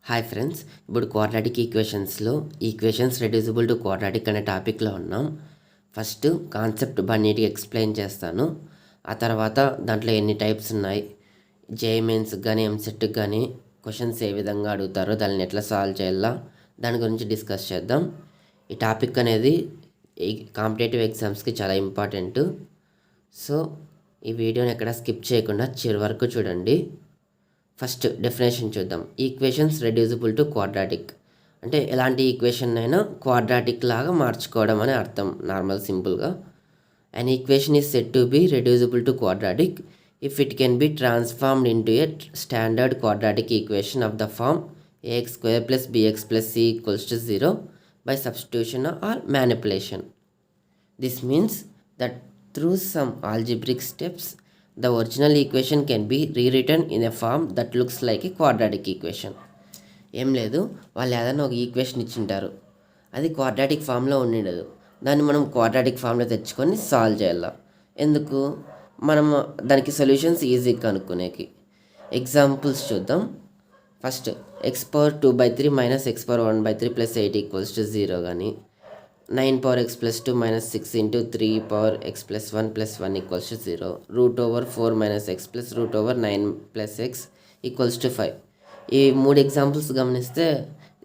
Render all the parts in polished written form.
Hi friends, ఇప్పుడు quadratic ఈక్వేషన్స్లో equations reducible to quadratic అనే టాపిక్లో ఉన్నాం. ఫస్ట్ కాన్సెప్ట్ బాగా నీట్గా ఎక్స్ప్లెయిన్ చేస్తాను. ఆ తర్వాత దాంట్లో ఎన్ని టైప్స్ ఉన్నాయి, జేఈఈ మెయిన్స్కి కానీ ఎంసెట్కి కానీ క్వశ్చన్స్ ఏ విధంగా అడుగుతారో దాన్ని ఎట్లా సాల్వ్ చేయాలా దాని గురించి డిస్కస్ చేద్దాం. ఈ టాపిక్ అనేది ఈ కాంపిటేటివ్ ఎగ్జామ్స్కి చాలా ఇంపార్టెంట్. సో ఈ వీడియోని ఎక్కడ స్కిప్ చేయకుండా చివరి వరకు చూడండి. ఫస్ట్ డెఫినేషన్ చూద్దాం. ఈక్వేషన్స్ రెడ్యూసిబుల్ టు క్వాడ్రాటిక్ అంటే ఎలాంటి ఈక్వేషన్ అయినా క్వాడ్రాటిక్ లాగా మార్చుకోవడం అని అర్థం. నార్మల్ సింపుల్గా an equation is said to be reducible to quadratic if it can be transformed into a standard quadratic equation of the form ax square plus bx plus c equals to 0 by substitution or manipulation. This means that through some algebraic steps the original equation can be rewritten in a form that looks like a quadratic equation. ఏం లేదు, వాళ్ళు ఏదైనా ఒక equation ఇచ్చింటారు, అది quadratic ఫామ్లో ఉండదు. దాన్ని మనం క్వాడ్రాటిక్ ఫామ్లో తెచ్చుకొని సాల్వ్ చేయాలి. ఎందుకు? మనం దానికి సొల్యూషన్స్ ఈజీగా కనుక్కునేకి. ఎగ్జాంపుల్స్ చూద్దాం. First X power 2/3 minus x power 1/3 plus 8 equals to 0 కానీ 9 power X plus 2 minus 6 into 3 power X plus 1 plus 1 equals to 0, route over 4 minus X plus root over 9 plus X equals to 5. ఈ 3 examples గమనిస్తే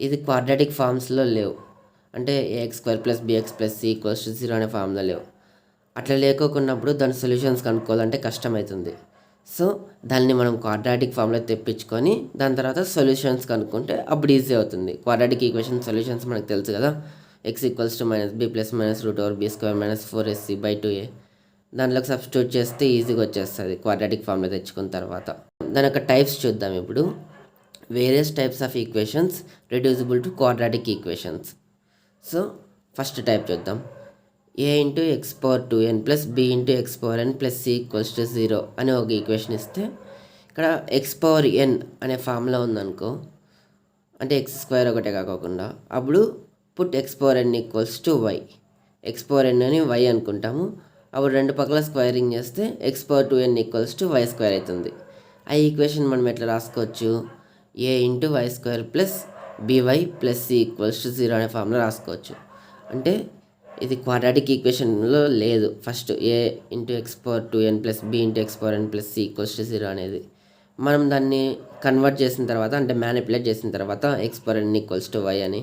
ఇది quadratic ఫామ్స్లో లేవు. అంటే a x square plus b x plus c equals to 0 అనే ఫామ్లో లేవు. అట్లా లేకోకున్నప్పుడు దాని సొల్యూషన్స్ కనుక్కోవాలంటే కష్టమవుతుంది. సో దాన్ని మనం క్వాడ్రాటిక్ ఫామ్లో తెప్పించుకొని దాని తర్వాత సొల్యూషన్స్ కనుక్కుంటే అప్పుడు ఈజీ అవుతుంది. క్వాడ్రాటిక్ ఈక్వేషన్ సొల్యూషన్స్ మనకు తెలుసు కదా. X equals to minus b plus minus root over b square minus 4ac/2a దాంట్లోకి సబ్స్టిట్యూట్ చేస్తే ఈజీగా వచ్చేస్తుంది క్వాడ్రాటిక్ ఫామ్లో తెచ్చుకున్న తర్వాత. దాని యొక్క టైప్స్ చూద్దాం ఇప్పుడు. Various types of equations reducible to quadratic equations. So first type చూద్దాం. a into x power 2n plus b into x power n plus c equals to 0 అని ఒక ఈక్వేషన్ ఇస్తే ఇక్కడ ఎక్స్ పవర్ n అనే ఫామ్లో ఉందనుకో, అంటే ఎక్స్ స్క్వేర్ ఒకటే కాకుండా, అప్పుడు put x power n equals to y. X power n అని వై అనుకుంటాము. అప్పుడు రెండు పక్కల స్క్వేరింగ్ చేస్తే x power 2n equals to y square అవుతుంది. ఆ ఈక్వేషన్ మనం ఎట్లా రాసుకోవచ్చు? a into y square plus b y plus c equals to 0 అనే ఫామ్లో రాసుకోవచ్చు. అంటే ఇది క్వాడ్రాటిక్ ఈక్వేషన్లో లేదు. First a into x power 2n plus b into x power n plus c equals to 0 అనేది మనం దాన్ని కన్వర్ట్ చేసిన తర్వాత, అంటే మ్యానిపులేట్ చేసిన తర్వాత x power n equals to y అని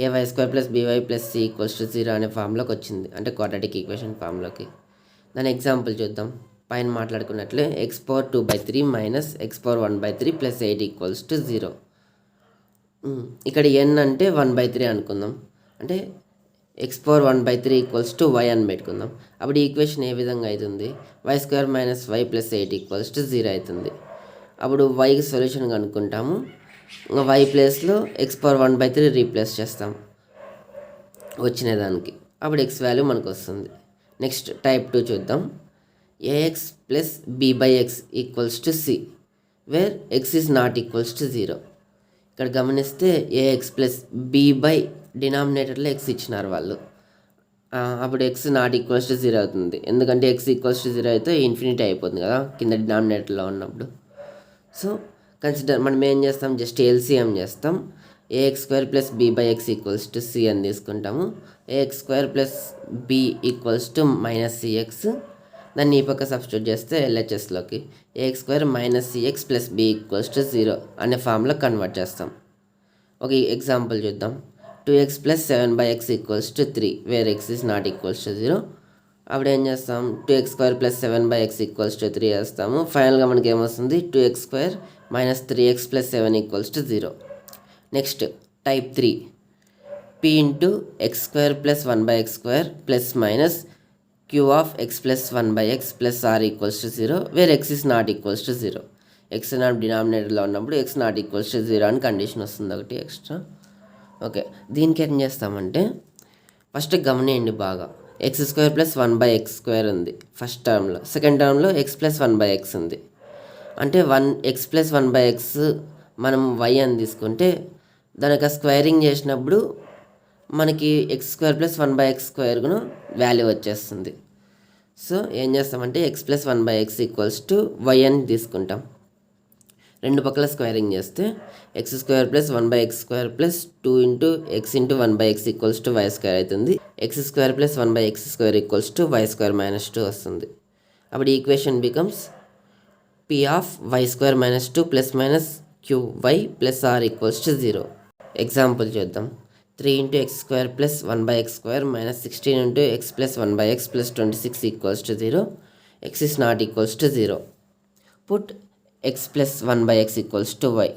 a y square plus b y plus c equals to 0 అనే ఫామ్లోకి వచ్చింది, అంటే క్వాడ్రాటిక్ ఈక్వేషన్ ఫామ్లోకి. దాని ఎగ్జాంపుల్ చూద్దాం. పైన మాట్లాడుకున్నట్లే x power 2/3 minus x power 1/3 plus 8 equals to 0. ఇక్కడ n అంటే 1/3 అనుకుందాం. అంటే x power 1/3 equals to y అని పెట్టుకుందాం. అప్పుడు ఈక్వేషన్ ఏ విధంగా అవుతుంది? Y square minus y plus 8 equals to 0 అవుతుంది. అప్పుడు వైకి సొల్యూషన్ కనుక్కుంటాము. వై ప్లేస్లో ఎక్స్ పవర్ 1/3 రీప్లేస్ చేస్తాం వచ్చిన దానికి. అప్పుడు ఎక్స్ వాల్యూ మనకు వస్తుంది. నెక్స్ట్ టైప్ 2 చూద్దాం. A x plus b by x equals to c where x is not equals to 0. ఇక్కడ గమనిస్తే ఏఎక్స్ ప్లస్ బి/, డినామినేటర్లో ఎక్స్ ఇచ్చినారు వాళ్ళు. అప్పుడు ఎక్స్ నాట్ ఈక్వల్స్ టు 0 అవుతుంది. ఎందుకంటే ఎక్స్ ఈక్వల్స్ టు 0 అయితే ఇన్ఫినిటీ అయిపోతుంది కదా కింద డినామినేటర్లో ఉన్నప్పుడు. సో మనం ఏం చేస్తాం? జస్ట్ ఎల్సిఎం చేస్తాం. A x square plus b by x equals to c అని తీసుకుంటాము. A x square plus b equals to minus c x. దాన్ని ఈ పక్క సబ్స్టిట్యూట్ చేస్తే ఎల్హెచ్ఎస్లోకి a x square minus c x plus b equals to 0 అనే ఫామ్లో కన్వర్ట్ చేస్తాం. ఒక ఎగ్జాంపుల్ చూద్దాం. 2x plus 7/x equals to 3 where x is not equals to 0. అప్పుడు ఏం చేస్తాం? 2x square plus 7/x equals to 3 వేస్తాము. ఫైనల్గా మనకి ఏమొస్తుంది? 2x square minus 3x plus 7 equals to 0. Next type 3 p into x square plus 1/x square plus minus q of x plus 1/x plus r equals to 0 where x is not equals to 0. X not డినామినేటర్లో ఉన్నప్పుడు x not equals to 0 అని condition వస్తుంది ఒకటి extra. Okay, దీనికి ఏం చేస్తామంటే first గమనియండి బాగా. X square plus 1/x square ఉంది ఫస్ట్ టర్మ్లో. సెకండ్ టర్మ్లో ఎక్స్ ప్లస్ 1/x ఉంది. అంటే ఎక్స్ ప్లస్ 1/x మనం y అని తీసుకుంటే దానికి స్క్వేరింగ్ చేసినప్పుడు మనకి x square plus 1/x square కూడా వాల్యూ వచ్చేస్తుంది. సో ఏం చేస్తామంటే x plus 1/x equals to y అని తీసుకుంటాం. రెండు పక్కల స్క్వేరింగ్ చేస్తే x² + 1/x² + 2 × x × 1/x = y² అవుతుంది. x² + 1/x² = y² - 2 వస్తుంది. అప్పుడు equation becomes p of y² - 2 ± qy + r = 0. Example చూద్దాం. 3 × x² + 1/x² - 16 × x + 1/x + 26 = 0. x is not equals to 0. Put x plus 1/x = y.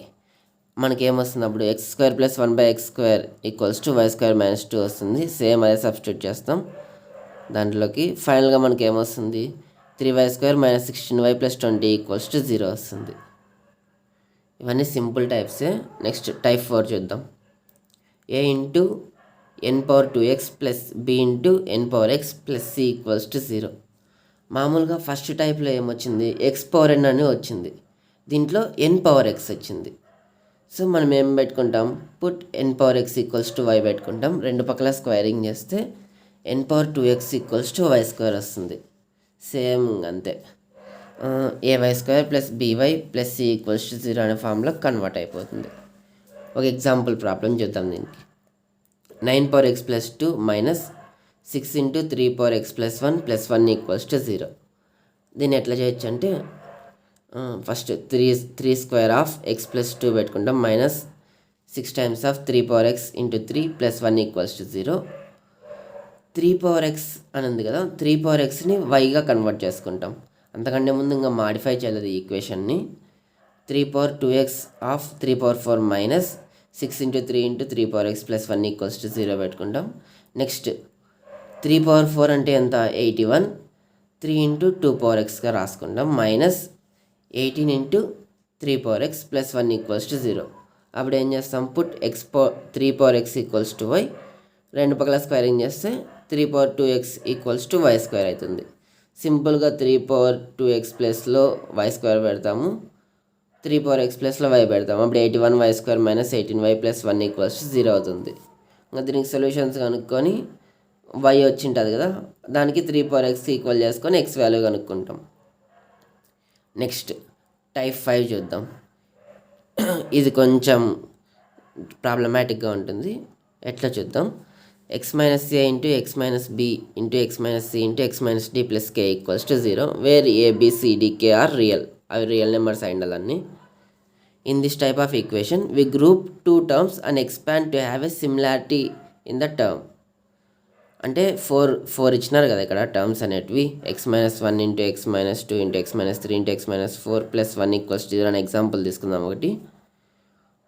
మనకి ఏమొస్తుంది అప్పుడు x² + 1/x² = y² - 2 వస్తుంది. Same అదే substitute చేస్తాం దాంట్లోకి. ఫైనల్గా మనకి ఏమొస్తుంది 3y² - 16y + 20 = 0 వస్తుంది. ఇవన్నీ సింపుల్ టైప్సే. నెక్స్ట్ టైప్ 4 చూద్దాం. a × n^2x + b × n^x + c = 0. మామూలుగా ఫస్ట్ టైప్లో ఏమొచ్చింది x⁴n అని వచ్చింది. దీంట్లో n⁴x వచ్చింది. సో మనం ఏం పెట్టుకుంటాం పుట్ n⁴x = y పెట్టుకుంటాం. రెండు పక్కల స్క్వేరింగ్ చేస్తే n⁴2x = y² వస్తుంది. సేమ్ అంతే. ay² + by + c = 0 అనే ఫామ్లో కన్వర్ట్ అయిపోతుంది. ఒక ఎగ్జాంపుల్ ప్రాబ్లం చూద్దాం. దీనికి 9⁴x + 2 - 6 × 3⁴x + 1 + 1 = 0. దీన్ని ఎట్లా చేయొచ్చు అంటే ఫస్ట్ 3² ఆఫ్ x + 2 పెట్టుకుంటాం -6 టైమ్స్ ఆఫ్ 3⁴x × 3 + 1 = 0. 3⁴x అని ఉంది కదా, 3⁴xని వైగా కన్వర్ట్ చేసుకుంటాం. అంతకంటే ముందు ఇంకా మాడిఫై చేయలేదు ఈ ఈక్వేషన్ని. 3⁴2x ఆఫ్ 3⁴4 - 6 × 3 × 3⁴x + 1 = 0 పెట్టుకుంటాం. నెక్స్ట్ 3⁴4 అంటే ఎంత 81. 3 × 2⁴xగా రాసుకుంటాం -18 × 3⁴x + 1 = 0. అప్పుడు ఏం చేస్తాం పుట్ 3⁴x = y. రెండు పక్కల స్క్వేరింగ్ చేస్తే 3⁴2x = y² అవుతుంది. సింపుల్గా 3⁴2x ప్లస్లో y² పెడతాము, 3⁴x ప్లస్లో y పెడతాము. అప్పుడు 81y² - 18y + 1 = 0 అవుతుంది. ఇంకా దీనికి సొల్యూషన్స్ కనుక్కొని y వచ్చి ఉంటుంది కదా, దానికి 3⁴x ఈక్వల్ చేసుకొని x వాల్యూ కనుక్కుంటాం. నెక్స్ట్ టైప్ 5 చూద్దాం. ఇది కొంచెం ప్రాబ్లమాటిక్గా ఉంటుంది. ఎట్లా చూద్దాం. x - a × x - b × x - c × x - d + k = 0 where a, b, c, d, k are real. అవి రియల్ నెంబర్స్ అయి ఉండాలన్నీ. In this type of equation we group 2 terms and expand to have a similarity in the term. అంటే 4 ఇచ్చినారు కదా ఇక్కడ terms అనేటివి. x - 1 × x - 2 × x - 3 × x - 4 + 1 = 0 అనే example తీసుకుందాం ఒకటి.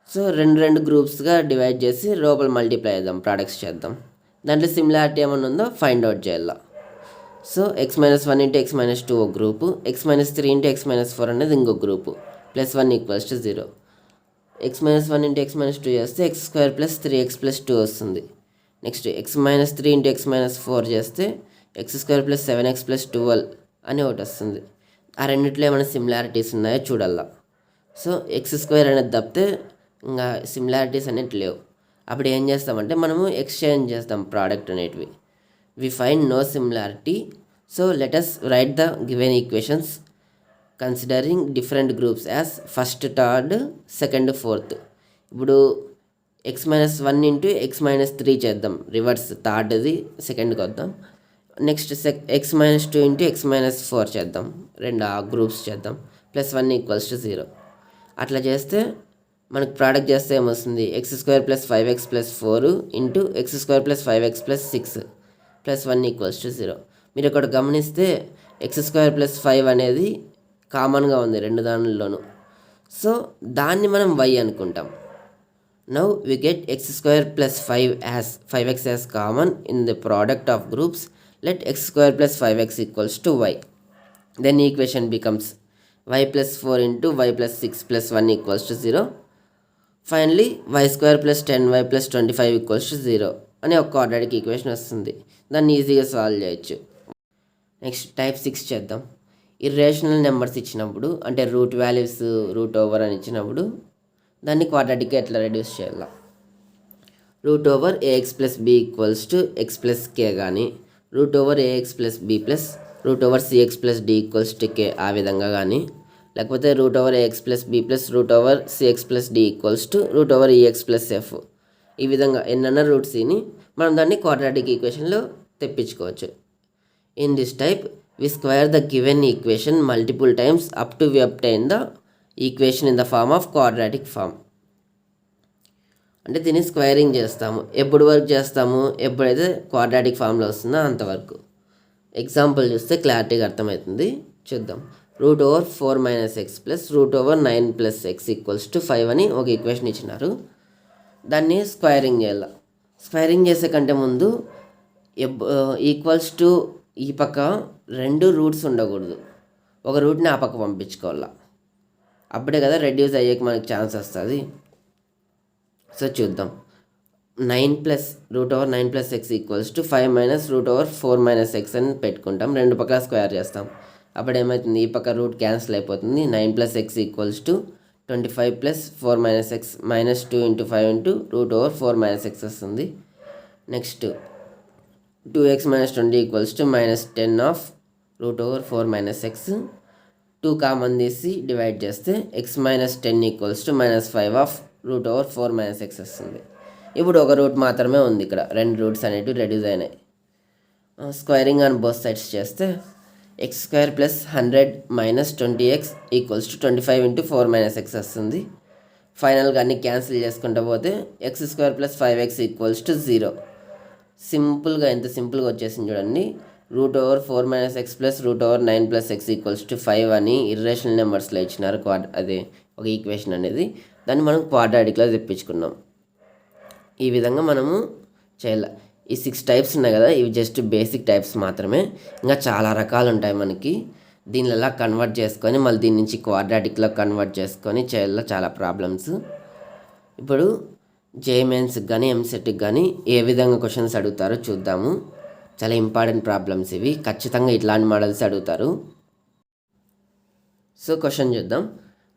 సో రెండు గ్రూప్స్గా డివైడ్ చేసి లోపల మల్టిప్లై చేద్దాం, ప్రోడక్ట్స్ చేద్దాం. దాంట్లో సిమిలారిటీ ఏమైనా ఉందో ఫైండ్ అవుట్ చేయాలి. సో x - 1 × x - 2 ఒక గ్రూపు, x - 3 × x - 4 అనేది ఇంకో గ్రూపు, +1 = 0. x - 1 × x - 2 చేస్తే x² + 3x + 2 వస్తుంది. నెక్స్ట్ x - 3 × x - 4 చేస్తే x² + 7x + 12 అని ఒకటి వస్తుంది. ఆ రెండిట్లో ఏమైనా సిమిలారిటీస్ ఉన్నాయో చూడాలా. సో x² అనేది తప్పితే ఇంకా సిమిలారిటీస్ అనేవి లేవు. అప్పుడు ఏం చేస్తామంటే మనము ఎక్స్చేంజ్ చేస్తాం ప్రోడక్ట్ అనేటివి. We find no similarity. So let us write the given equations considering different groups as first, third, second, fourth. ఇప్పుడు x - 1 × x - 3 చేద్దాం, రివర్స్. థర్డ్ది సెకండ్కి వద్దాం. నెక్స్ట్ x - 2 × x - 4 చేద్దాం, రెండు ఆ గ్రూప్స్ చేద్దాం, +1 = 0. అట్లా చేస్తే మనకు ప్రోడక్ట్ చేస్తే ఏమొస్తుంది x² + 5x + 4 × x² + 5x + 6 +1 = 0. మీరు ఇక్కడ గమనిస్తే x² + 5 అనేది కామన్గా ఉంది రెండు దానిలోనూ. సో దాన్ని మనం y అనుకుంటాం. Now we get x² + 5x as common in the product of groups. Let x² + 5x = y. Then equation becomes y + 4 × y + 6 + 1 = 0. Finally y² + 10y + 25 = 0 అనే ఒక క్వాడ్రాటిక్ ఈక్వేషన్ వస్తుంది. దాన్ని ఈజీగా సాల్వ్ చేయొచ్చు. నెక్స్ట్ టైప్ 6 చేద్దాం. ఇర్రేషనల్ నెంబర్స్ ఇచ్చినప్పుడు, అంటే root values root over అని ఇచ్చినప్పుడు దాన్ని క్వాడ్రాటిక్గా ఎట్లా రెడ్యూస్ చేయాలి. √ax + b = x + k కానీ, √ax + b + √cx + d = k ఆ విధంగా కానీ, లేకపోతే √AX+B+√CX+D √EX+F. ఈ విధంగా ఎన్నన్నా రూట్ సిని మనం దాన్ని క్వాడ్రాటిక్ ఈక్వేషన్లో తెప్పించుకోవచ్చు. In this type we square the given equation multiple times up to we obtain the equation in the form of quadratic form. అంటే దీన్ని స్క్వేరింగ్ చేస్తాము. ఎప్పుడు వరకు చేస్తాము? ఎప్పుడైతే క్వాడ్రాటిక్ ఫామ్లో వస్తుందో అంతవరకు. ఎగ్జాంపుల్ చూస్తే క్లారిటీగా అర్థమవుతుంది. చూద్దాం. √4 - x ప్లస్ √9 + x = 5 అని ఒక ఈక్వేషన్ ఇచ్చినారు. దాన్ని స్క్వేరింగ్ చేయాలి. స్క్వేరింగ్ చేసే కంటే ముందు ఈక్వల్స్ టు ఈ పక్క 2 రూట్స్ ఉండకూడదు. ఒక రూట్ని ఆ పక్క పంపించుకోవాలా. అప్పుడే కదా రెడ్యూస్ అయ్యేకి మనకి ఛాన్స్ వస్తుంది. సో చూద్దాం. √9 + x = 5 - √4 - x అని పెట్టుకుంటాం. రెండు పక్కల స్క్వేర్ చేస్తాం. అప్పుడు ఏమవుతుంది? ఈ పక్క రూట్ క్యాన్సిల్ అయిపోతుంది. 9 + x = 25 + 4 - x -2 × 5 × √4 - x వస్తుంది. Next 2x - 20 = -10 of √4 - x. 2 common తీసి డివైడ్ చేస్తే x - 10 = -5 of √4 - x వస్తుంది. ఇప్పుడు ఒక రూట్ మాత్రమే ఉంది. ఇక్కడ 2 రూట్స్ అనేవి రెడ్యూస్ అయినాయి. స్క్వేరింగ్ ఆన్ బోత్ సైడ్స్ చేస్తే x² + 100 - 20x = 25 × 4 - x వస్తుంది. ఫైనల్గా అన్ని క్యాన్సిల్ చేసుకుంటూ పోతే x² + 5x = 0. సింపుల్గా ఎంత సింపుల్గా వచ్చేసింది చూడండి. √4 - x ప్లస్ √9 + x = 5 అని ఇర్రేషనల్ నెంబర్స్లో ఇచ్చినారు. అదే ఒక ఈక్వేషన్ అనేది. దాన్ని మనం క్వాడ్రాటిక్లో తెప్పించుకున్నాం. ఈ విధంగా మనము చేయాలి. ఈ 6 టైప్స్ ఉన్నాయి కదా, ఇవి జస్ట్ బేసిక్ టైప్స్ మాత్రమే. ఇంకా చాలా రకాలు ఉంటాయి మనకి. దీనిలో ఎలా కన్వర్ట్ చేసుకొని మళ్ళీ దీని నుంచి క్వాడ్రాటిక్లో కన్వర్ట్ చేసుకొని చేయాలి. చాలా ప్రాబ్లమ్స్. ఇప్పుడు జేమెయిన్స్కి కానీ ఎంసెట్కి కానీ ఏ విధంగా క్వశ్చన్స్ అడుగుతారో చూద్దాము. చాలా ఇంపార్టెంట్ ప్రాబ్లమ్స్ ఇవి. ఖచ్చితంగా ఇట్లాంటి మోడల్స్ అడుగుతారు. సో క్వశ్చన్ చూద్దాం.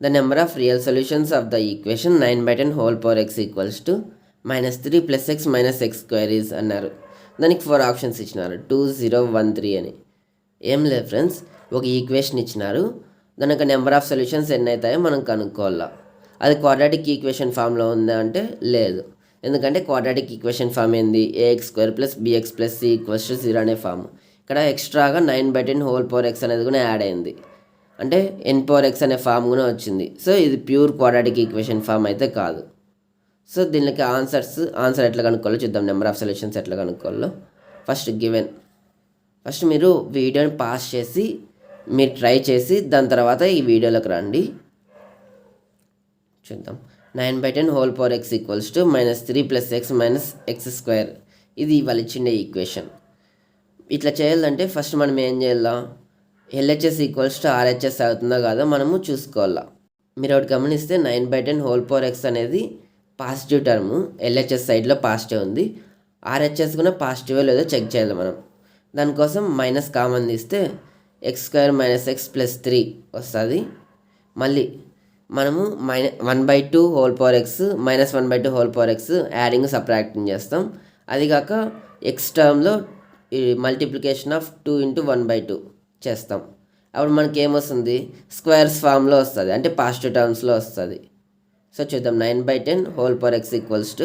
The number of real solutions of the equation 9/10 whole power x = -3 + x - x² అన్నారు. దానికి 4 ఆప్షన్స్ ఇచ్చినారు. 2, 0, 1, 3 అని. ఏం లేదు ఫ్రెండ్స్, ఒక ఈక్వేషన్ ఇచ్చినారు. దానికి నెంబర్ ఆఫ్ సొల్యూషన్స్ ఎన్ని అవుతాయో మనం కనుక్కోవాలా. అది క్వాడ్రాటిక్ ఈక్వేషన్ ఫామ్లో ఉందా అంటే లేదు. ఎందుకంటే క్వాడ్రాటిక్ ఈక్వేషన్ ఫామ్ ఏంది? ax² + bx + c = 0 అనే ఫామ్. ఇక్కడ ఎక్స్ట్రాగా 9/10 హోల్ పవర్ x అనేది కూడా యాడ్ అయింది. అంటే n⁴x అనే ఫామ్ కూడా వచ్చింది. సో ఇది ప్యూర్ క్వాడ్రాటిక్ ఈక్వేషన్ ఫామ్ అయితే కాదు. సో దీనికి ఆన్సర్ ఎట్లా కనుక్కోవాలో చూద్దాం. నెంబర్ ఆఫ్ సొల్యూషన్స్ ఎట్లా కనుక్కోవాలో. ఫస్ట్ మీరు వీడియోని పాస్ చేసి మీరు ట్రై చేసి దాని తర్వాత ఈ వీడియోలోకి రండి. చూద్దాం. 9/10 whole power x = -3 + x - x². ఇది వాళ్ళు ఇచ్చిన ఈక్వేషన్. ఇట్లా చేయాలంటే ఫస్ట్ మనం ఏం చేయాలా? LHS = RHS అవుతుందా కాదో మనము చూసుకోవాలా. మీరు ఒకటి గమనిస్తే 9/10 హోల్ పవర్ x అనేది పాజిటివ్ టర్ము. LHS సైడ్లో పాజిటివ్ ఉంది. RHS కూడా పాజిటివ్ లేదో చెక్ చేయాలి మనం. దానికోసం మైనస్ కామన్ తీస్తే x² - x + 3 వస్తుంది. మళ్ళీ మనము 1/2 whole power x -1/2 whole power x adding subtracting చేస్తాం. అది కాక x టర్మ్లో మల్టిప్లికేషన్ ఆఫ్ 2 × 1/2 చేస్తాం. అప్పుడు మనకి ఏమొస్తుంది? స్క్వేర్స్ ఫామ్లో వస్తుంది. అంటే పాజిటివ్ టర్మ్స్లో వస్తుంది. సో చూద్దాం. 9/10 whole power x = -x -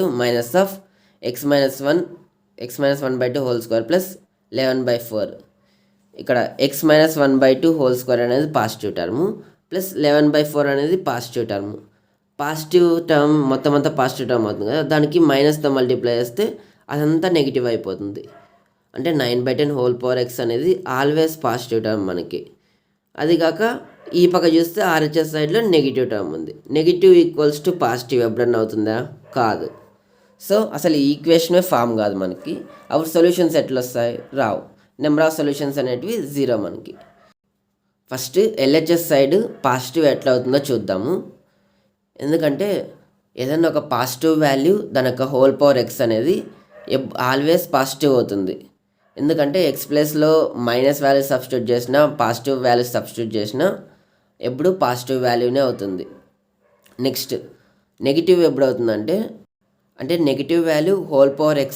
1/2 whole square plus 11/4. ఇక్కడ x - 1/2 హోల్ స్క్వేర్ అనేది పాజిటివ్ టర్ము ప్లస్ 11/4 అనేది పాజిటివ్ టర్ము. పాజిటివ్ టర్మ్ మొత్తం అంతా పాజిటివ్ టర్మ్ అవుతుంది కదా, దానికి మైనస్తో మల్టిప్లై చేస్తే అదంతా నెగిటివ్ అయిపోతుంది. అంటే 9/10 హోల్ పవర్ x అనేది ఆల్వేస్ పాజిటివ్ టర్మ్ మనకి. అది కాక ఈ పక్క చూస్తే RHS సైడ్లో నెగిటివ్ టర్మ్ ఉంది. నెగిటివ్ = పాజిటివ్ ఎప్పుడన్నా అవుతుందా? కాదు. సో అసలు ఈ ఈక్వేషనే ఫామ్ కాదు మనకి. అప్పుడు సొల్యూషన్స్ ఎట్లా వస్తాయి? రావు. నెంబర్ ఆఫ్ సొల్యూషన్స్ అనేటివి 0 మనకి. ఫస్ట్ LHS సైడ్ పాజిటివ్ ఎట్లా అవుతుందో చూద్దాము. ఎందుకంటే ఏదైనా ఒక పాజిటివ్ వాల్యూ దాని యొక్క హోల్ పవర్ x అనేది ఆల్వేస్ పాజిటివ్ అవుతుంది. ఎందుకంటే x ప్లేస్లో మైనస్ వాల్యూ సబ్స్టిట్యూట్ చేసినా పాజిటివ్ వాల్యూ సబ్స్టిట్యూట్ చేసినా ఎప్పుడు పాజిటివ్ వాల్యూనే అవుతుంది. నెక్స్ట్ నెగిటివ్ ఎప్పుడు అవుతుందంటే అంటే negative value whole power x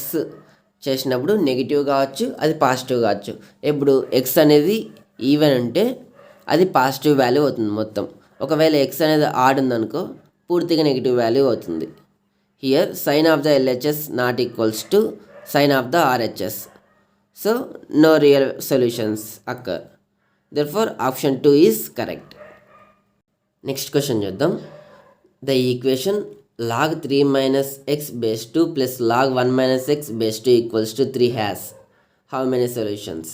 చేసినప్పుడు నెగిటివ్ కావచ్చు, అది పాజిటివ్ కావచ్చు. ఎప్పుడు x అనేది ఈవెన్ ఉంటే అది పాజిటివ్ వాల్యూ అవుతుంది మొత్తం. ఒకవేళ ఎక్స్ అనేది ఆడ్ ఉందనుకో పూర్తిగా నెగిటివ్ వాల్యూ అవుతుంది. Here sign of the LHS not equals to sign of the RHS. So no real solutions occur. Therefore option 2 is correct. Next question చూద్దాం. The equation log 3 minus x base 2 plus log 1 minus x base 2 equals to 3 has how many solutions?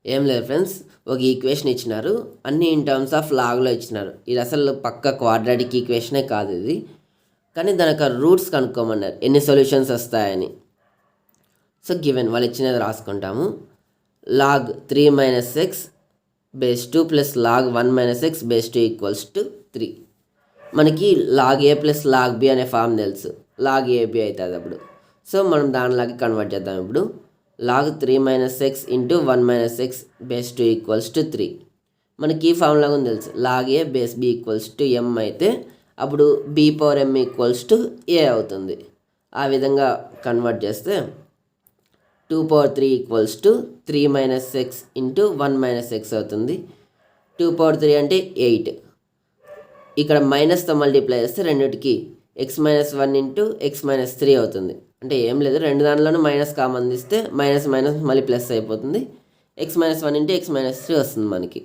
ఏం లేదు friends, ఒక equation ఇచ్చినారు, అన్ని in terms of లాగ్లో ఇచ్చినారు. ఇది అసలు పక్క క్వాడ్రాటిక్ ఈక్వేషనే కాదు ఇది, కానీ దానికి రూట్స్ కనుక్కోమన్నారు ఎన్ని సొల్యూషన్స్ వస్తాయని. సో గివెన్ వాళ్ళు ఇచ్చినది రాసుకుంటాము. log 3 minus x base 2 plus log 1 minus x base 2 equals to 3. మనకి log a plus log b అనే ఫామ్ తెలుసు, లాగ్ ఏబి అవుతుంది అప్పుడు. సో మనం దానిలాగే కన్వర్ట్ చేద్దాం. ఇప్పుడు log 3 minus x into 1 minus x base 2 equals to 3. మనకి ఈ ఫామ్ లాగా తెలుసు, log a base b equals to m అయితే అప్పుడు b power m equals to a అవుతుంది. ఆ విధంగా కన్వర్ట్ చేస్తే 2 power 3 equals to 3 minus x into 1 minus X అవుతుంది. 2 పవర్ 3 అంటే 8. ఇక్కడ మైనస్తో మల్టిప్లై చేస్తే రెండింటికి X minus 1 into X minus 3 అవుతుంది. అంటే ఏం లేదు, రెండు దానిలోనూ మైనస్ కామన్ తీస్తే మైనస్ మైనస్ మళ్ళీ ప్లస్ అయిపోతుంది. X minus 1 into X minus 3 వస్తుంది మనకి.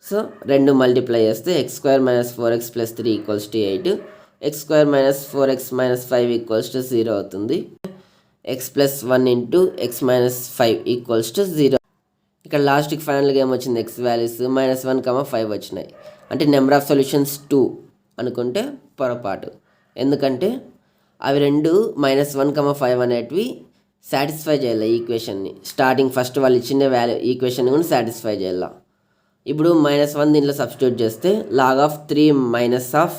సో రెండు మల్టిప్లై చేస్తే X square minus 4x plus 3 equals to 8. X square minus 4x minus 5 equals to 0 అవుతుంది. X plus 1 into X minus 5 equals to 0. ఇక్కడ లాస్ట్కి ఫైనల్గా ఏమొచ్చింది, ఎక్స్ వాల్యూస్ -1, 5 వచ్చినాయి. అంటే నెంబర్ ఆఫ్ సొల్యూషన్స్ 2 అనుకుంటే పొరపాటు. ఎందుకంటే అవి రెండు -1, 5 అనేటివి సాటిస్ఫై చేయాలి ఈక్వేషన్ని. స్టార్టింగ్ ఫస్ట్ వాళ్ళు ఇచ్చిన వాల్యూ ఈక్వేషన్ కూడా సాటిస్ఫై చేయాలి. ఇప్పుడు -1 దీంట్లో సబ్స్టిట్యూట్ చేస్తే లాగ్ ఆఫ్ 3 మైనస్ ఆఫ్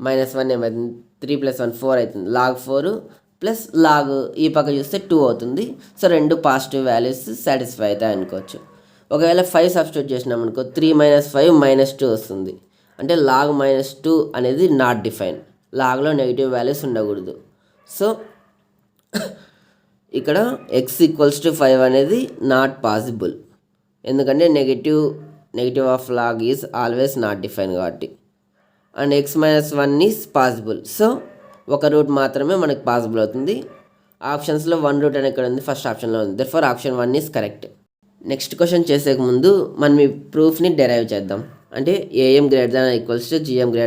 -1 ఏమవుతుంది, 3 + 1 4 అవుతుంది. లాగ్ 4 ప్లస్ లాగ్ ఈ పక్క చూస్తే 2 అవుతుంది. సో రెండు పాజిటివ్ వాల్యూస్ సాటిస్ఫై అవుతాయి అనుకోవచ్చు. ఒకవేళ 5 సబ్స్టిట్యూట్ చేసినాం అనుకో 3 - 5 -2 వస్తుంది. అంటే లాగ్ -2 అనేది నాట్ డిఫైన్, లాగ్లో నెగిటివ్ వాల్యూస్ ఉండకూడదు. సో ఇక్కడ x = 5 అనేది నాట్ పాసిబుల్, ఎందుకంటే negative of log is always not define కాబట్టి. And x - 1 is possible. So ఒక రూట్ మాత్రమే మనకు పాసిబుల్ అవుతుంది. ఆప్షన్స్లో 1 రూట్ అని ఎక్కడ ఉంది, ఫస్ట్ ఆప్షన్లో ఉంది. Therefore option 1 is correct. Next question చేసే ముందు మనం ఈ ప్రూఫ్ని డెరైవ్ చేద్దాం. అంటే ఏఎం > GM >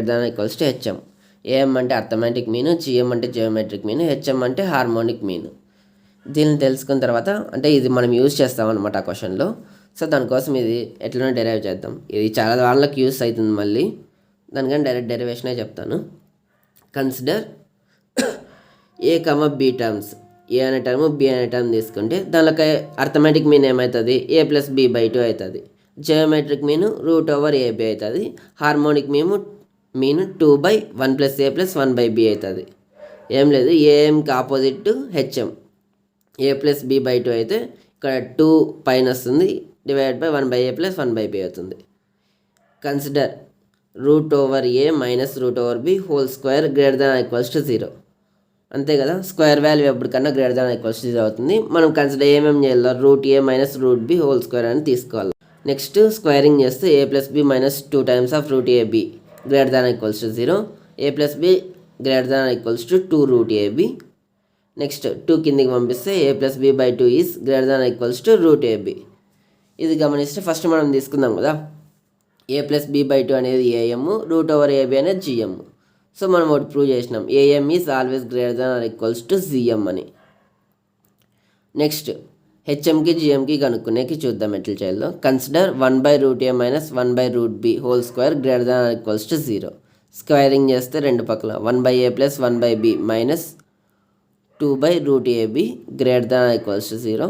HM. ఏఎం అంటే అర్థమెటిక్ మీన్, GM అంటే జియోమెట్రిక్ మీన్, HM అంటే హార్మోనిక్ మీన్. దీన్ని తెలుసుకున్న తర్వాత అంటే ఇది మనం యూజ్ చేస్తాం అనమాట ఆ క్వశ్చన్లో. సో దానికోసం ఇది ఎట్లనో డెరైవ్ చేద్దాం. ఇది చాలా వాళ్ళకి యూస్ అవుతుంది, మళ్ళీ దానికని డైరెక్ట్ డెరివేషనే చెప్తాను. Consider a, b terms. A అనే టర్మ్, బి అనే టర్మ్ తీసుకుంటే దానిలోకి అర్థమెటిక్ మీన్ ఏమవుతుంది, a + b/2 అవుతుంది. జియోమెట్రిక్ మీన్ √AB అవుతుంది. హార్మోనిక్ మీన్ 2/1 + a + 1/b అవుతుంది. ఏం లేదు, ఏఎంకి ఆపోజిట్ HM. a + b/2 అయితే ఇక్కడ 2 పైన వస్తుంది, /1/a + 1/b అవుతుంది. Consider √A - √B whole square > 0. అంతే కదా, స్క్వేర్ వాల్యూ ఎప్పటికన్నా > 0 అవుతుంది. మనం కన్సిడర్ ఏమేమి చేయాలి, √A - √B హోల్ స్క్వేర్ అని తీసుకోవాలి. నెక్స్ట్ స్క్వేరింగ్ చేస్తే a + b - 2 times of √AB > 0. a + b > 2 √AB. Next 2 కిందికి పంపిస్తే a + b/2 ఈజ్ > √AB. ఇది గమనిస్తే ఫస్ట్ మనం తీసుకుందాం కదా, a + b/2 అనేది AM, √AB అనేది GM. సో మనం ఒకటి ప్రూవ్ చేసినాం, AM ఈజ్ ఆల్వేస్ > CM అని. నెక్స్ట్ హెచ్ఎంకి జిఎంకి కనుక్కునేకి చూద్దాం ఎట్లా చేయాలో. Consider 1/√A - 1/√B whole square > 0. Squaring చేస్తే రెండు పక్కల 1/A + 1/B - 2/√AB > 0.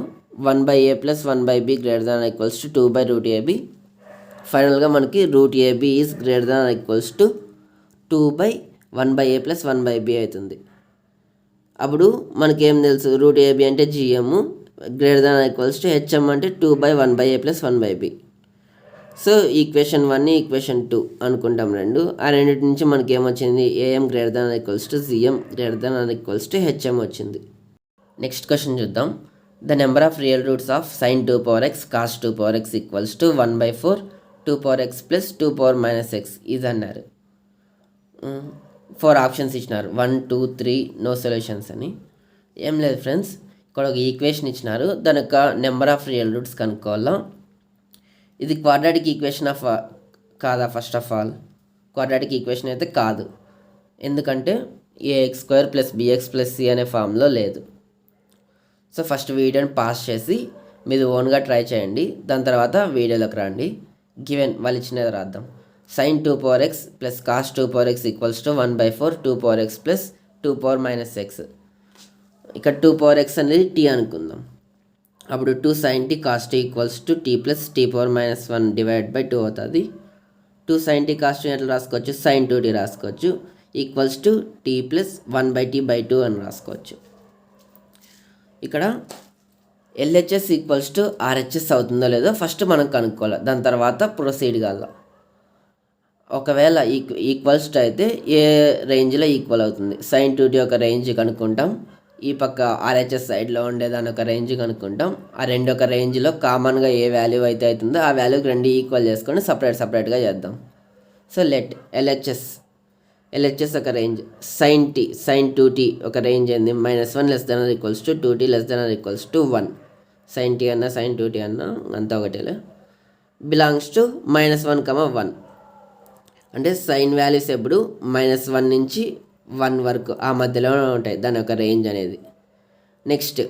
1/A + 1/B > 2/√AB. ఫైనల్గా మనకి √AB ఈజ్ > 2/1/A + 1/B అవుతుంది. అప్పుడు మనకేం తెలుసు, √AB అంటే GM > HM అంటే 2/1/A + 1/B. So equation 1, equation 2 అనుకుంటాం రెండు. ఆ రెండింటి నుంచి మనకి ఏమొచ్చింది, AM > CM > HM వచ్చింది. నెక్స్ట్ క్వశ్చన్ చూద్దాం. The number of real roots of sin 2 power x cos 2 power x = 1/4, 2 power X plus 2 power minus X ఇది అన్నారు. 4 ఆప్షన్స్ ఇచ్చినారు, 1 2 3 నో సొల్యూషన్స్ అని. ఏం లేదు ఫ్రెండ్స్, ఇక్కడ ఒక ఈక్వేషన్ ఇచ్చినారు, దాని యొక్క నెంబర్ ఆఫ్ రియల్ రూట్స్ కనుక్కోవాలా. ఇది క్వాడ్రాటిక్ ఈక్వేషన్ కాదా? First of all quadratic equation అయితే కాదు, ఎందుకంటే a x square plus b x plus c అనే ఫామ్లో లేదు. సో ఫస్ట్ వీడియోని పాస్ చేసి మీరు ఓన్గా ట్రై చేయండి, దాని తర్వాత వీడియోలోకి రండి. గివెన్ వాళ్ళు ఇచ్చినది రాద్దాం. sin 2 power X plus cos 2 power X equals to 1/4 2 power X plus 2 power minus X. ఇక్కడ 2 పవర్ ఎక్స్ అనేది టీ అనుకుందాం. అప్పుడు 2 sin t cos t equals to t plus t power minus 1 divide by 2 అవుతుంది. 2 sin t cos t ఎట్లా రాసుకోవచ్చు? sin 2t రాసుకోవచ్చు, equals to t plus 1/t/2 అని రాసుకోవచ్చు. ఇక్కడ ఎల్హెచ్ఎస్ ఈక్వల్స్ టు ఆర్హెచ్ఎస్ అవుతుందో లేదో ఫస్ట్ మనం కనుక్కోవాలి, దాని తర్వాత ప్రొసీడ్ కావాలి. ఒకవేళ ఈక్వల్స్ టు అయితే ఏ రేంజ్లో ఈక్వల్ అవుతుంది? sin 2t ఒక రేంజ్ కనుక్కుంటాం, ఈ పక్క ఆర్హెచ్ఎస్ సైడ్లో ఉండేదాని ఒక రేంజ్ కనుక్కుంటాం. ఆ రెండు ఒక రేంజ్లో కామన్గా ఏ వాల్యూ అయితే అవుతుందో ఆ వాల్యూకి రెండు ఈక్వల్ చేసుకొని సపరేట్గా చేద్దాం. సో లెట్ ఎల్హెచ్ఎస్ ఒక రేంజ్, sin 2t ఒక రేంజ్ ఏంది? -1 less than or equals to 2t less than or equals to 1. sin t అన్నా sin 2t అన్నా అంతా ఒకటేలే. బిలాంగ్స్ టు -1, 1 అంటే సైన్ వాల్యూస్ ఎప్పుడు -1 నుంచి 1 వరకు ఆ మధ్యలో ఉంటాయి, దాని యొక్క రేంజ్ అనేది. నెక్స్ట్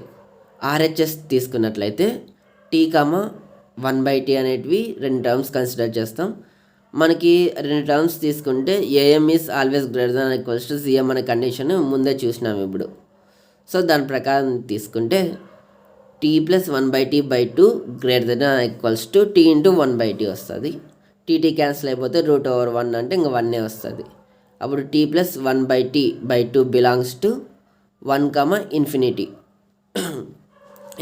ఆర్హెచ్ఎస్ తీసుకున్నట్లయితే t, 1/t అనేటివి రెండు టర్మ్స్ కన్సిడర్ చేస్తాం. మనకి రెండు టర్మ్స్ తీసుకుంటే AM is always greater than equals to CM అనే కండిషన్ ముందే చూసినాం ఇప్పుడు. సో దాని ప్రకారం తీసుకుంటే t plus 1/t/2 greater than equals to t into 1/t వస్తుంది. టీటీ క్యాన్సిల్ అయిపోతే √1 అంటే ఇంకా 1 వస్తుంది. అప్పుడు t plus 1/t/2 belongs to 1, infinity,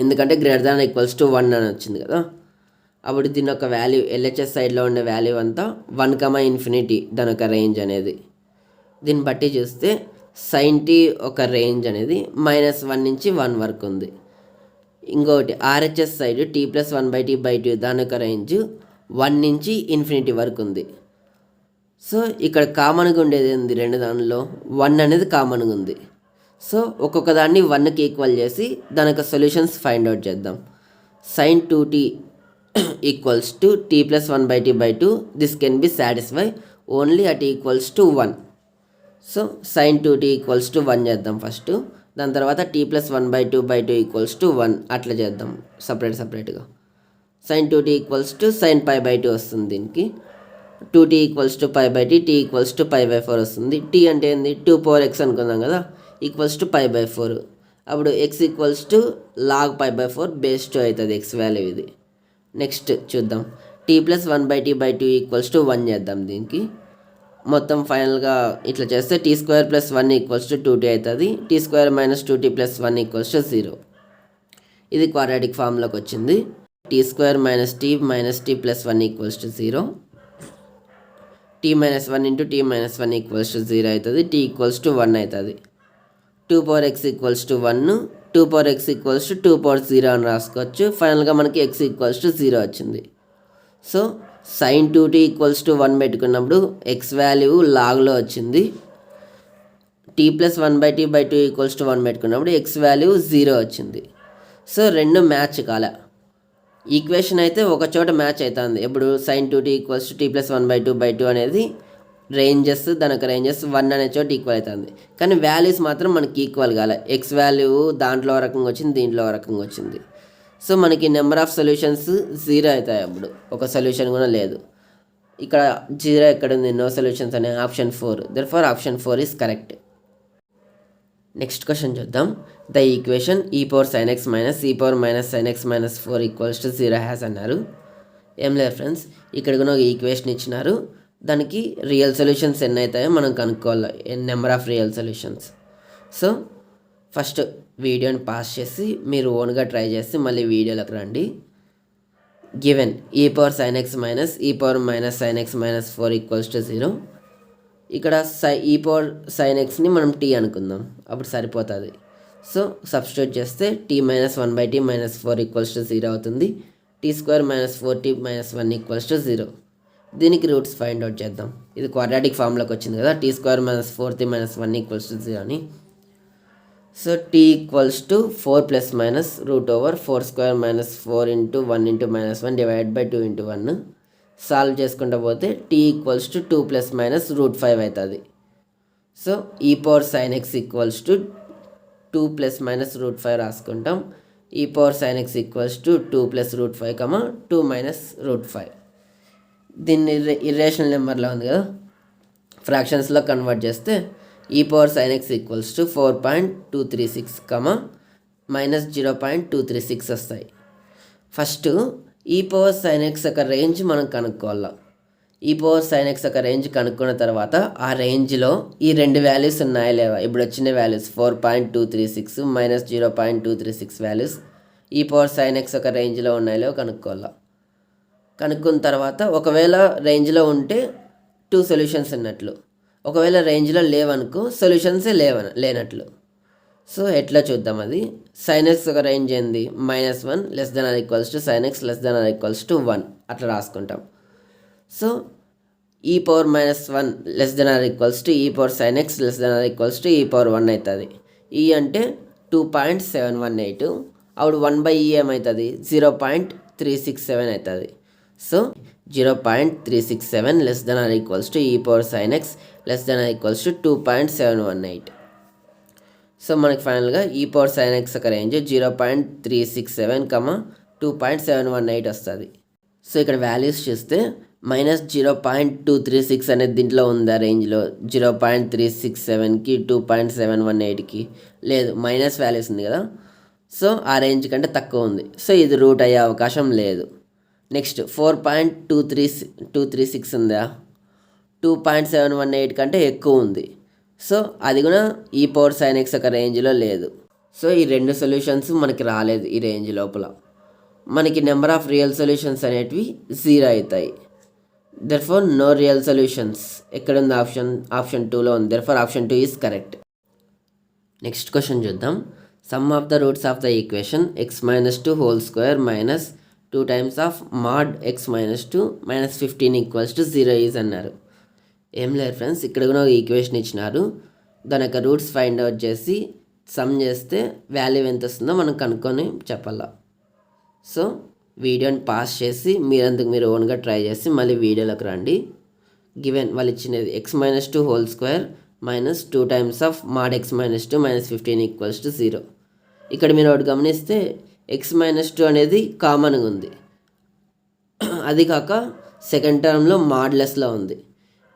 ఎందుకంటే గ్రేటర్ దాన్ ఈక్వల్స్ టు 1 అని వచ్చింది కదా. అప్పుడు దీని యొక్క వాల్యూ ఎల్హెచ్ఎస్ సైడ్లో ఉండే వాల్యూ అంతా 1, ఇన్ఫినిటీ దాని యొక్క రేంజ్ అనేది. దీన్ని బట్టి చూస్తే sin t ఒక రేంజ్ అనేది -1 నుంచి 1 వరకు ఉంది. ఇంకొకటి RHS side t plus 1/t/2 దాని యొక్క రేంజ్ 1 నుంచి ఇన్ఫినిటీ వరకు ఉంది. సో ఇక్కడ కామన్గా ఉండేది ఏంది? రెండు దానిలో 1 అనేది కామన్గా ఉంది. సో ఒక్కొక్క దాన్ని 1కి ఈక్వల్ చేసి దాని యొక్క సొల్యూషన్స్ ఫైండ్ అవుట్ చేద్దాం. sin 2t equals to t plus 1/t/2 this can be satisfy only at equals to 1. So sin 2t equals to 1 చేద్దాం ఫస్ట్, దాని తర్వాత t ప్లస్ 1/2/2 ఈక్వల్స్ టు 1 అట్లా చేద్దాం సపరేట్గా. sin 2t equals to sin π/2 వస్తుంది. దీనికి 2t equals to π/t, t equals to π/4 వస్తుంది. t అంటే ఏంది? 2 పవర్ ఎక్స్ అనుకుందాం కదా, ఈక్వల్స్ టు π/4. అప్పుడు x equals to log π/4 base 2 అవుతుంది ఎక్స్ వాల్యూ ఇది. నెక్స్ట్ చూద్దాం, t plus 1/t/2 equals to 1 చేద్దాం. దీనికి మొత్తం ఫైనల్గా ఇట్లా చేస్తే t² plus 1 equals to 2t అవుతుంది. t² minus 2t plus 1 equals to 0. ఇది క్వాడ్రాటిక్ ఫామ్లోకి వచ్చింది. t² minus t plus 1 equals to 0. t minus 1 into t minus 1 equals to 0 అవుతుంది. t ఈక్వల్స్ టు 1 అవుతుంది. 2 power X equals to 1, 2 power X equals to 2 power 0 అని రాసుకోవచ్చు. ఫైనల్గా మనకి x equals to 0 వచ్చింది. So sin 2t equals to 1 పెట్టుకున్నప్పుడు x value లాగ్లో వచ్చింది. t plus 1/t/2 equals to 1 పెట్టుకున్నప్పుడు x వాల్యూ 0 వచ్చింది. సో రెండు మ్యాచ్ కాలే. ఈక్వేషన్ అయితే ఒక చోట మ్యాచ్ అవుతుంది. ఇప్పుడు sin 2t equals to t plus 1/2/2 అనేది రేంజెస్, దాని యొక్క రేంజెస్ 1 అనే చోట ఈక్వల్ అవుతుంది. కానీ వాల్యూస్ మాత్రం మనకి ఈక్వల్ కాలే. ఎక్స్ వాల్యూ దాంట్లో రకంగా వచ్చింది, దీంట్లో రకంగా వచ్చింది. సో మనకి నెంబర్ ఆఫ్ సొల్యూషన్స్ 0 అవుతాయి. అప్పుడు ఒక సొల్యూషన్ కూడా లేదు. ఇక్కడ 0 ఎక్కడ ఉంది? నో సొల్యూషన్స్ అనే option 4. Therefore option 4 is correct. Next question చూద్దాం. The equation e power sin x minus e power minus sin x minus 4 equals to 0 has అన్నారు. ఏం లేదు ఫ్రెండ్స్, ఇక్కడ కూడా ఒక ఈక్వేషన్ ఇచ్చినారు. దానికి రియల్ సొల్యూషన్స్ ఎన్ని అవుతాయో మనం కనుక్కోవాలి, number of real solutions. So first వీడియోని పాస్ చేసి మీరు ఓన్గా ట్రై చేసి మళ్ళీ వీడియోలోకి రండి. Given e power sin x minus e power minus sin x minus 4 equals to 0. ఇక్కడ e పవర్ sin xని మనం t అనుకుందాం, అప్పుడు సరిపోతుంది. సో సబ్స్టిట్యూట్ చేస్తే t minus 1/t minus 4 equals to 0 అవుతుంది. t² minus 4t minus 1 equals to 0. దీనికి roots find out చేద్దాం. ఇది క్వాడ్రాటిక్ ఫామ్లోకి వచ్చింది కదా, t square minus 4t minus 1 equals to 0 అని. So t equals to 4 plus minus root over 4 square minus 4 into 1 into minus 1 divide by 2 into 1. Solve చేసుకుంటూ పోతే t equals to 2 plus minus root 5 అవుతుంది. So e power sine x equals to 2 plus minus root 5 రాసుకుంటాం. E power sine x equals to 2 plus root 5 2 minus root 5. దీన్ని irrational నెంబర్లో ఉంది కదా, ఫ్రాక్షన్స్లో convert చేస్తే ఈ power sine x equals to 4.236 minus 0.236 వస్తాయి. First ఈ పవర్ సైన్ ఎక్స్ యొక్క రేంజ్ మనం కనుక్కోవాలి. ఈ పవర్ సైన్ ఎక్స్ యొక్క రేంజ్ కనుక్కున్న తర్వాత ఆ రేంజ్లో ఈ రెండు వాల్యూస్ ఉన్నాయా లేవా, ఇప్పుడు వచ్చిన వాల్యూస్ 4.236 మైనస్ 0.236 వాల్యూస్ ఈ పవర్ సైన్ ఎక్స్ యొక్క రేంజ్లో ఉన్నాయో లేవో కనుక్కోవాలి. కనుక్కున్న తర్వాత ఒకవేళ రేంజ్లో ఉంటే 2 సొల్యూషన్స్ ఉన్నట్లు, ఒకవేళ రేంజ్లో లేవనుకో సొల్యూషన్సే లేనట్లు. సో ఎట్లా చూద్దాం అది. సైన్ ఎక్స్ ఒక రేంజ్ ఏంది, -1 less than or equals to sine x less than or equals to 1 అట్లా రాసుకుంటాం. So e power -1 less than or equals to e power sine x less than or equals to e power 1 అవుతుంది. ఈ అంటే 2.718, అప్పుడు 1/e ఏమవుతుంది 0.367 అవుతుంది. So 0.367 less than or equals to e power sine x less than or equals to 2.718. So మనకి ఫైనల్గా e power sine x ఒక range 0.367 2.718 వస్తుంది. సో ఇక్కడ వాల్యూస్ చూస్తే -0.236 అనేది దీంట్లో ఉందా రేంజ్లో, 0.367కి 2.718కి లేదు, మైనస్ వాల్యూస్ ఉంది కదా. సో ఆ రేంజ్ కంటే తక్కువ ఉంది. సో ఇది రూట్ అయ్యే అవకాశం లేదు. నెక్స్ట్ 4.236 ఉందా, 2.718 కంటే ఎక్కువ ఉంది. సో అది కూడా ఈ పవర్ సైన్ ఎక్స్ ఒక రేంజ్లో లేదు. సో ఈ రెండు సొల్యూషన్స్ మనకి రాలేదు ఈ రేంజ్ లోపల. మనకి నెంబర్ ఆఫ్ రియల్ సొల్యూషన్స్ అనేటివి 0 అవుతాయి. Therefore no real solutions. ఎక్కడ ఉంది ఆప్షన్ 2లో ఉంది. Therefore option 2 is correct. Next question చూద్దాం. Sum of the roots of the equation x-2 whole square minus 2 times of mod x-2 -15 equals to 0 is అన్నారు. ఏం లేదు ఫ్రెండ్స్, ఇక్కడ కూడా ఒక ఈక్వేషన్ ఇచ్చినారు. దాని యొక్క రూట్స్ ఫైండ్ అవుట్ చేసి సమ్ చేస్తే వాల్యూ ఎంత వస్తుందో మనం కనుక్కొని చెప్పాలా. సో వీడియోని పాస్ చేసి మీరందుకు మీరు ఓన్గా ట్రై చేసి మళ్ళీ వీడియోలోకి రండి. గివెన్ వాళ్ళు ఇచ్చినది x-2 whole square minus 2 times of mod x-2 -15 equals to 0. ఇక్కడ మీరు ఒకటి గమనిస్తే x-2 అనేది కామన్గా ఉంది. అది కాక సెకండ్ టర్మ్లో మాడ్లెస్లో ఉంది.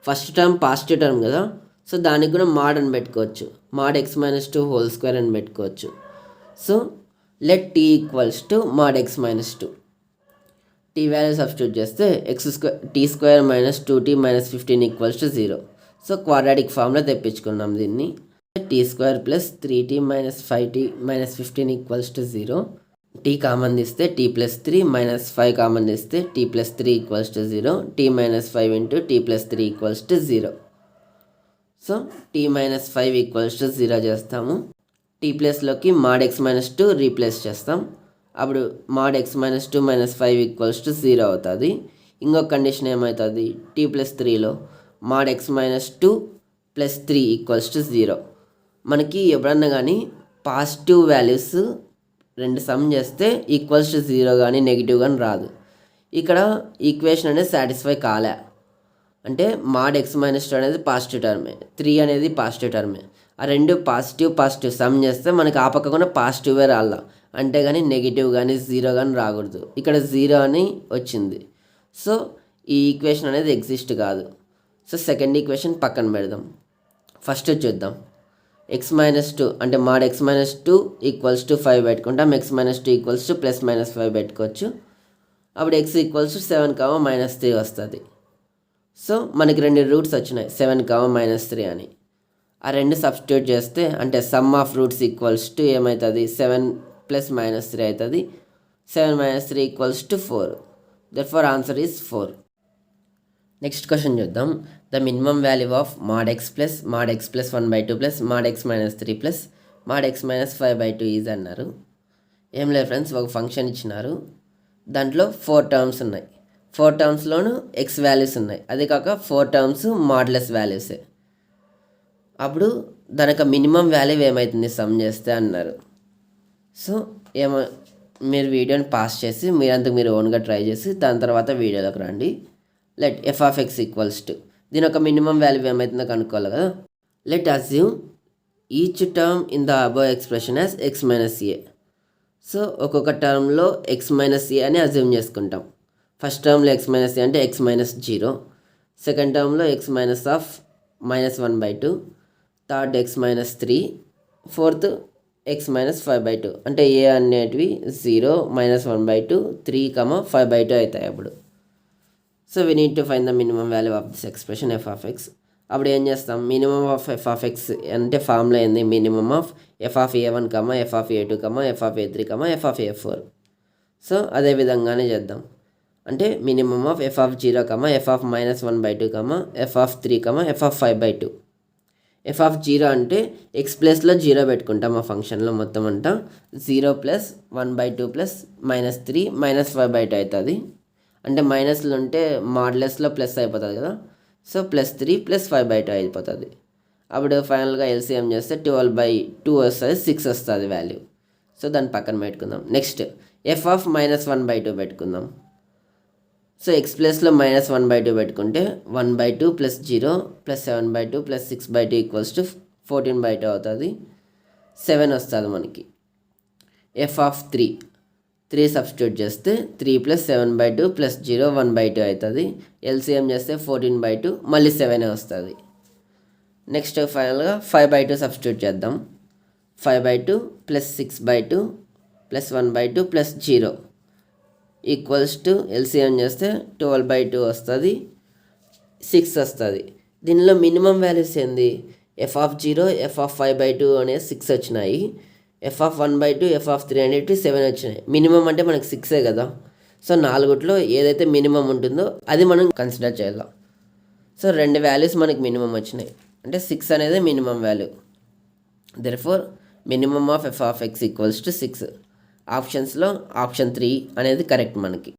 ఫస్ట్ టర్మ్ పాజిటివ్ టర్మ్ కదా, సో దానికి కూడా మాడ్ అని పెట్టుకోవచ్చు, mod x-2 హోల్ స్క్వేర్ అని పెట్టుకోవచ్చు. So let t equals to mod x-2. t value substitute చేస్తే t² minus 2t minus 15 equals to 0. So quadratic ఫామ్లో తెప్పించుకున్నాం దీన్ని. t² plus 3t minus 5t minus 15 equals to 0. t common తీస్తే t plus 3 minus 5 common తీస్తే t plus 3 equals to 0. t minus 5 into t plus 3 equals to 0. So t minus 5 equals to 0 చేస్తాము. t ప్లస్లోకి mod x-2 replace చేస్తాం. అప్పుడు mod x-2 minus 5 equals to 0 అవుతుంది. ఇంకొక condition ఏమవుతుంది, t plus 3లో mod x-2 plus 3 equals to 0. మనకి ఎప్పుడన్నా కానీ పాజిటివ్ వాల్యూస్ రెండు సమ్ చేస్తే ఈక్వల్స్ టు 0 కానీ నెగిటివ్ కానీ రాదు. ఇక్కడ ఈక్వేషన్ అనేది సాటిస్ఫై కాలే, అంటే mod x-2 అనేది పాజిటివ్ టర్మే, 3 అనేది పాజిటివ్ టర్మే. ఆ రెండు పాజిటివ్ సమ్ చేస్తే మనకి ఆ పక్క కూడా పాజిటివే రాలా, అంటే కానీ నెగిటివ్ కానీ 0 కానీ రాకూడదు. ఇక్కడ 0 అని వచ్చింది. సో ఈ ఈక్వేషన్ అనేది ఎగ్జిస్ట్ కాదు. సో సెకండ్ ఈక్వేషన్ పక్కన పెడదాం. ఫస్ట్ చూద్దాం. x-2 అంటే mod x-2 ఈక్వల్స్ టు 5 పెట్టుకుంటాం. x-2 equals to plus minus 5 పెట్టుకోవచ్చు. అప్పుడు x ఈక్వల్స్ టు 7, -3 వస్తుంది. సో మనకి రెండు రూట్స్ వచ్చినాయి 7, -3 అని. ఆ రెండు సబ్స్టిట్యూట్ చేస్తే అంటే sum of roots equals to ఏమవుతుంది 7 ప్లస్ -3 అవుతుంది. 7 - 3 equals to 4. Therefore answer is 4. Next question చూద్దాం. The minimum value of mod x plus mod x plus 1/2 plus mod x - 3 plus mod x - 5/2 is అన్నారు. ఏం లేదు friends, ఒక function ఇచ్చినారు. దాంట్లో 4 terms ఉన్నాయి. 4 టర్మ్స్లోనూ ఎక్స్ వాల్యూస్ ఉన్నాయి, అది కాక 4 టర్మ్స్ మాడ్యులస్ వాల్యూసే. అప్పుడు దానికి మినిమం వాల్యూ ఏమవుతుంది సమ్ చేస్తే అన్నారు. సో మీరు వీడియోని పాస్ చేసి మీరంతకు మీరు ఓన్గా ట్రై చేసి దాని తర్వాత వీడియోలోకి రండి. Let F of X equals to, దీని ఒక మినిమం వాల్యూ ఏమవుతుందో కనుక్కోవాలి కదా. Let assume each term in the above expression as X minus A. So ఒక్కొక్క టర్మ్లో ఎక్స్ మైనస్ ఏ అని అజ్యూమ్ చేసుకుంటాం. ఫస్ట్ టర్మ్లో ఎక్స్ మైనస్ ఏ అంటే ఎక్స్ మైనస్ 0, సెకండ్ టర్మ్లో X minus of -1/2, third X minus 3, fourth X minus 5/2. అంటే ఏ అనేటివి 0, -1/2, 3, 5/2 అవుతాయి అప్పుడు. So we need to find the minimum value of this expression F of X. అప్పుడు ఏం చేస్తాం, minimum of F of X అంటే formula ఏంది, minimum of F of ఏ1, F of ఏ2, F of ఏ3, F of ఏ4. So అదే విధంగానే చేద్దాం. అంటే minimum of F of 0, F of -1/2, F of 3, F of 5/2. F of 0 అంటే ఎక్స్ ప్లస్లో 0 పెట్టుకుంటాం ఆ ఫంక్షన్లో మొత్తం అంతా. 0 + 1/2 + -3 -5/2 అవుతుంది. అంటే మైనస్లో ఉంటే మాడ్యులస్లో ప్లస్ అయిపోతుంది కదా. సో +3 + 5/2 అయిపోతుంది. అప్పుడు ఫైనల్గా ఎల్సిఎం చేస్తే 12/2 వస్తుంది, 6 వస్తుంది వాల్యూ. సో దాన్ని పక్కన పెట్టుకుందాం. నెక్స్ట్ ఎఫ్ ఆఫ్ -1/2 పెట్టుకుందాం. సో ఎక్స్ ప్లస్లో -1/2 పెట్టుకుంటే 1/2 + 0 + 7/2 + 6/2 = 14/2 అవుతుంది. 7 వస్తుంది మనకి. ఎఫ్ ఆఫ్ 3 సబ్స్టిట్యూట్ చేస్తే 3 + 7/2 + 0 1/2 అవుతుంది. ఎల్సిఎం చేస్తే 14/2 మళ్ళీ 7 వస్తుంది. నెక్స్ట్ ఫైనల్గా 5/2 సబ్స్టిట్యూట్ చేద్దాం. 5/2 + 6/2 + 1/2 + 0 = ఎల్సిఎం చేస్తే 12/2 వస్తుంది, 6 వస్తుంది. దీనిలో మినిమం వాల్యూస్ ఏంది, ఎఫ్ ఆఫ్ 0, ఎఫ్ ఆఫ్ 5/2 అనేది 6 వచ్చినాయి. ఎఫ్ ఆఫ్ 1/2, ఎఫ్ ఆఫ్ 3 అనేవి 7 వచ్చినాయి. మినిమం అంటే మనకి 6 కదా. సో 4లో ఏదైతే మినిమం ఉంటుందో అది మనం కన్సిడర్ చేయాలి. సో 2 వాల్యూస్ మనకి మినిమం వచ్చినాయి, అంటే 6 అనేది minimum value. Therefore minimum of F of X = 6. ఆప్షన్స్లో ఆప్షన్ 3 అనేది కరెక్ట్ మనకి.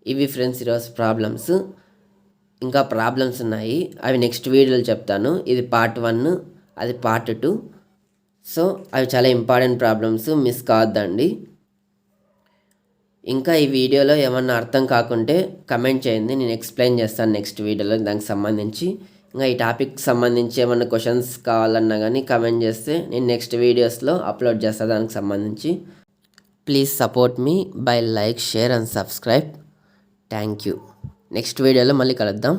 ఇవి ఫ్రెండ్స్ ఈరోజు ప్రాబ్లమ్స్. ఇంకా ప్రాబ్లమ్స్ ఉన్నాయి, అవి నెక్స్ట్ వీడియోలో చెప్తాను. ఇది పార్ట్ 1, అది పార్ట్ 2. సో అవి చాలా ఇంపార్టెంట్ ప్రాబ్లమ్స్, మిస్ కావద్దండి. ఇంకా ఈ వీడియోలో ఏమన్నా అర్థం కాకుంటే కమెంట్ చేయండి, నేను ఎక్స్ప్లెయిన్ చేస్తాను నెక్స్ట్ వీడియోలో దానికి సంబంధించి. ఇంకా ఈ టాపిక్ సంబంధించి ఏమన్నా క్వశ్చన్స్ కావాలన్నా కానీ కమెంట్ చేస్తే నేను నెక్స్ట్ వీడియోస్లో అప్లోడ్ చేస్తాను దానికి సంబంధించి. Please support me by like, share and subscribe. Thank you. Next వీడియోలో మళ్ళీ కలుద్దాం.